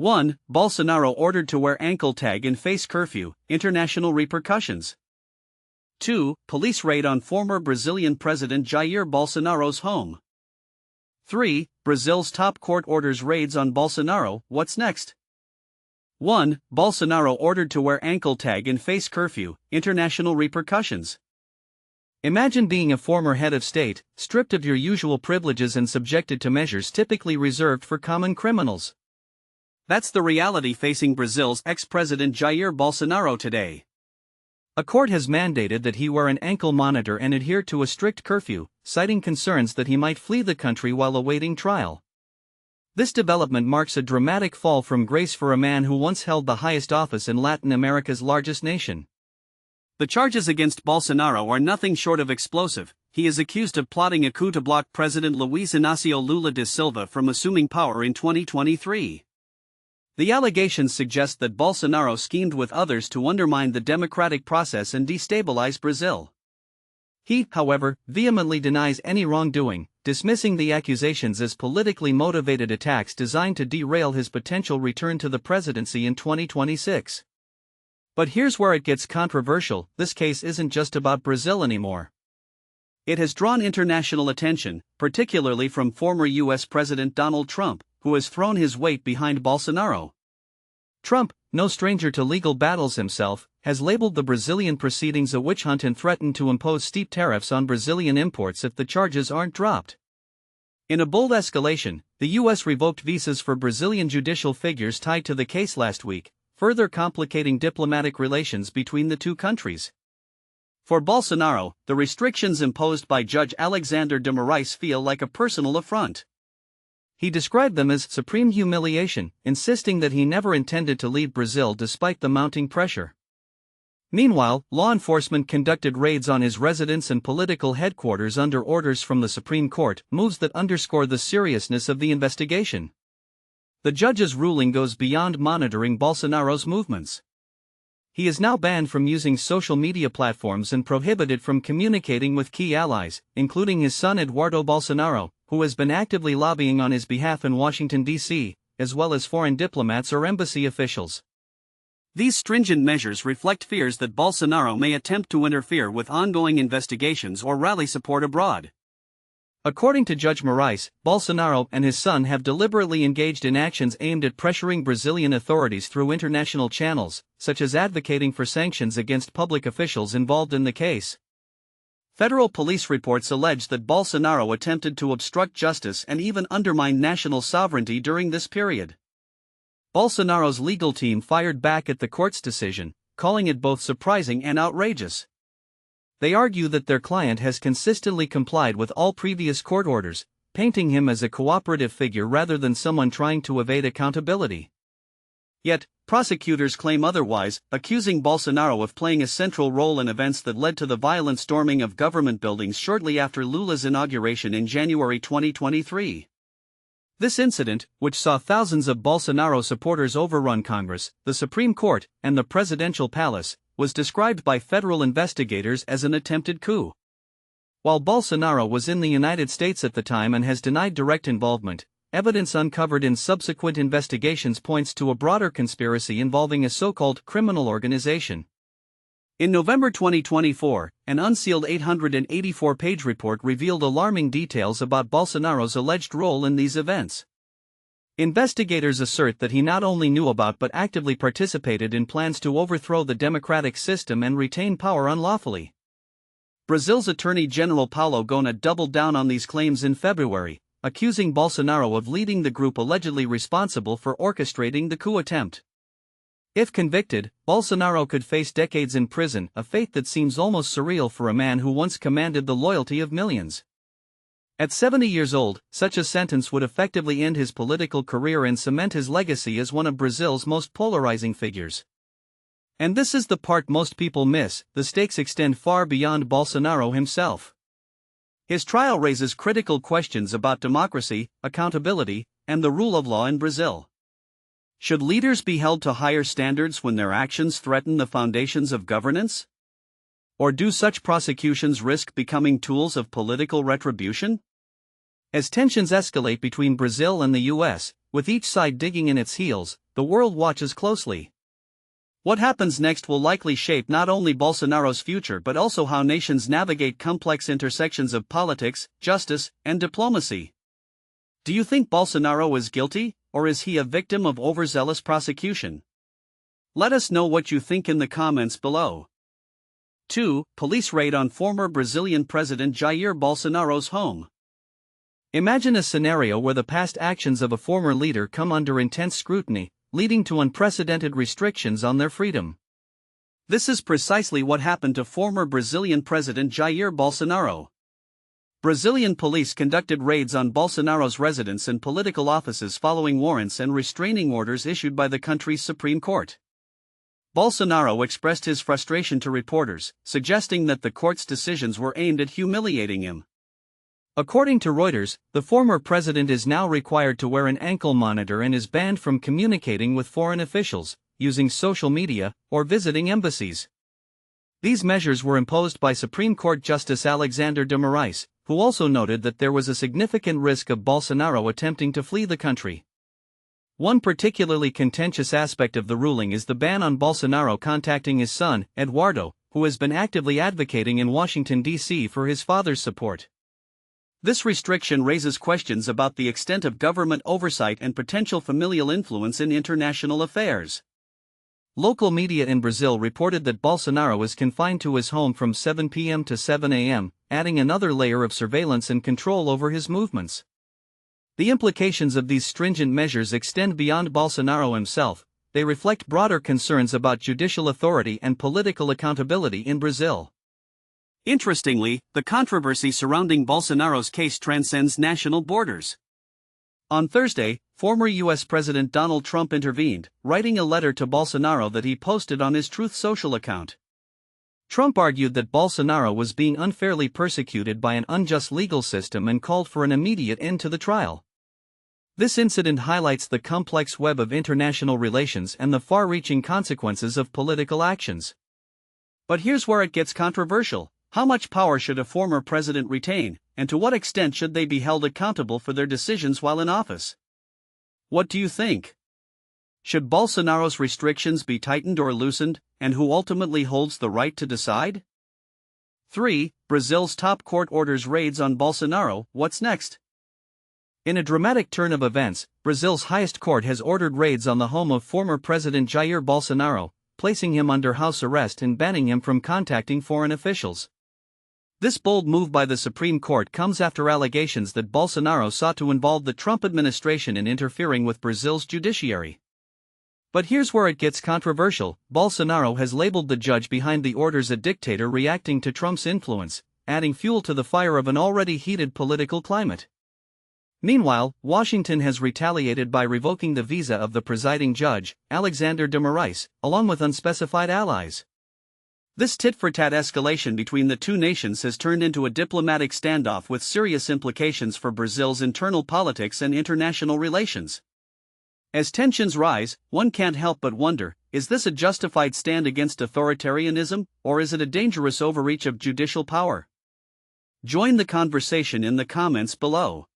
1. Bolsonaro ordered to wear ankle tag and face curfew, international repercussions. 2. Police raid on former Brazilian President Jair Bolsonaro's home. 3. Brazil's top court orders raids on Bolsonaro, what's next? 1. Bolsonaro ordered to wear ankle tag and face curfew, international repercussions. Imagine being a former head of state, stripped of your usual privileges and subjected to measures typically reserved for common criminals. That's the reality facing Brazil's ex-president Jair Bolsonaro today. A court has mandated that he wear an ankle monitor and adhere to a strict curfew, citing concerns that he might flee the country while awaiting trial. This development marks a dramatic fall from grace for a man who once held the highest office in Latin America's largest nation. The charges against Bolsonaro are nothing short of explosive. He is accused of plotting a coup to block President Luiz Inácio Lula da Silva from assuming power in 2023. The allegations suggest that Bolsonaro schemed with others to undermine the democratic process and destabilize Brazil. He, however, vehemently denies any wrongdoing, dismissing the accusations as politically motivated attacks designed to derail his potential return to the presidency in 2026. But here's where it gets controversial: this case isn't just about Brazil anymore. It has drawn international attention, particularly from former U.S. President Donald Trump, who has thrown his weight behind Bolsonaro. Trump, no stranger to legal battles himself, has labeled the Brazilian proceedings a witch hunt and threatened to impose steep tariffs on Brazilian imports if the charges aren't dropped. In a bold escalation, the U.S. revoked visas for Brazilian judicial figures tied to the case last week, further complicating diplomatic relations between the two countries. For Bolsonaro, the restrictions imposed by Judge Alexander de Moraes feel like a personal affront. He described them as supreme humiliation, insisting that he never intended to leave Brazil despite the mounting pressure. Meanwhile, law enforcement conducted raids on his residence and political headquarters under orders from the Supreme Court, moves that underscore the seriousness of the investigation. The judge's ruling goes beyond monitoring Bolsonaro's movements. He is now banned from using social media platforms and prohibited from communicating with key allies, including his son Eduardo Bolsonaro, who has been actively lobbying on his behalf in Washington, D.C., as well as foreign diplomats or embassy officials. These stringent measures reflect fears that Bolsonaro may attempt to interfere with ongoing investigations or rally support abroad. According to Judge Moraes, Bolsonaro and his son have deliberately engaged in actions aimed at pressuring Brazilian authorities through international channels, such as advocating for sanctions against public officials involved in the case. Federal police reports allege that Bolsonaro attempted to obstruct justice and even undermine national sovereignty during this period. Bolsonaro's legal team fired back at the court's decision, calling it both surprising and outrageous. They argue that their client has consistently complied with all previous court orders, painting him as a cooperative figure rather than someone trying to evade accountability. Yet, prosecutors claim otherwise, accusing Bolsonaro of playing a central role in events that led to the violent storming of government buildings shortly after Lula's inauguration in January 2023. This incident, which saw thousands of Bolsonaro supporters overrun Congress, the Supreme Court, and the presidential palace, was described by federal investigators as an attempted coup. While Bolsonaro was in the United States at the time and has denied direct involvement, evidence uncovered in subsequent investigations points to a broader conspiracy involving a so-called criminal organization. In November 2024, an unsealed 884-page report revealed alarming details about Bolsonaro's alleged role in these events. Investigators assert that he not only knew about but actively participated in plans to overthrow the democratic system and retain power unlawfully. Brazil's Attorney General Paulo Gona doubled down on these claims in February, accusing Bolsonaro of leading the group allegedly responsible for orchestrating the coup attempt. If convicted, Bolsonaro could face decades in prison, a fate that seems almost surreal for a man who once commanded the loyalty of millions. At 70 years old, such a sentence would effectively end his political career and cement his legacy as one of Brazil's most polarizing figures. And this is the part most people miss: the stakes extend far beyond Bolsonaro himself. His trial raises critical questions about democracy, accountability, and the rule of law in Brazil. Should leaders be held to higher standards when their actions threaten the foundations of governance? Or do such prosecutions risk becoming tools of political retribution? As tensions escalate between Brazil and the U.S., with each side digging in its heels, the world watches closely. What happens next will likely shape not only Bolsonaro's future but also how nations navigate complex intersections of politics, justice, and diplomacy. Do you think Bolsonaro is guilty, or is he a victim of overzealous prosecution? Let us know what you think in the comments below. 2. Police raid on former Brazilian President Jair Bolsonaro's home. Imagine a scenario where the past actions of a former leader come under intense scrutiny, leading to unprecedented restrictions on their freedom. This is precisely what happened to former Brazilian President Jair Bolsonaro. Brazilian police conducted raids on Bolsonaro's residence and political offices following warrants and restraining orders issued by the country's Supreme Court. Bolsonaro expressed his frustration to reporters, suggesting that the court's decisions were aimed at humiliating him. According to Reuters, the former president is now required to wear an ankle monitor and is banned from communicating with foreign officials, using social media, or visiting embassies. These measures were imposed by Supreme Court Justice Alexandre de Moraes, who also noted that there was a significant risk of Bolsonaro attempting to flee the country. One particularly contentious aspect of the ruling is the ban on Bolsonaro contacting his son, Eduardo, who has been actively advocating in Washington, D.C. for his father's support. This restriction raises questions about the extent of government oversight and potential familial influence in international affairs. Local media in Brazil reported that Bolsonaro is confined to his home from 7 p.m. to 7 a.m., adding another layer of surveillance and control over his movements. The implications of these stringent measures extend beyond Bolsonaro himself. They reflect broader concerns about judicial authority and political accountability in Brazil. Interestingly, the controversy surrounding Bolsonaro's case transcends national borders. On Thursday, former U.S. President Donald Trump intervened, writing a letter to Bolsonaro that he posted on his Truth Social account. Trump argued that Bolsonaro was being unfairly persecuted by an unjust legal system and called for an immediate end to the trial. This incident highlights the complex web of international relations and the far-reaching consequences of political actions. But here's where it gets controversial. How much power should a former president retain, and to what extent should they be held accountable for their decisions while in office? What do you think? Should Bolsonaro's restrictions be tightened or loosened, and who ultimately holds the right to decide? 3. Brazil's top court orders raids on Bolsonaro. What's next? In a dramatic turn of events, Brazil's highest court has ordered raids on the home of former President Jair Bolsonaro, placing him under house arrest and banning him from contacting foreign officials. This bold move by the Supreme Court comes after allegations that Bolsonaro sought to involve the Trump administration in interfering with Brazil's judiciary. But here's where it gets controversial. Bolsonaro has labeled the judge behind the orders a dictator reacting to Trump's influence, adding fuel to the fire of an already heated political climate. Meanwhile, Washington has retaliated by revoking the visa of the presiding judge, Alexandre de Moraes, along with unspecified allies. This tit-for-tat escalation between the two nations has turned into a diplomatic standoff with serious implications for Brazil's internal politics and international relations. As tensions rise, one can't help but wonder, is this a justified stand against authoritarianism, or is it a dangerous overreach of judicial power? Join the conversation in the comments below.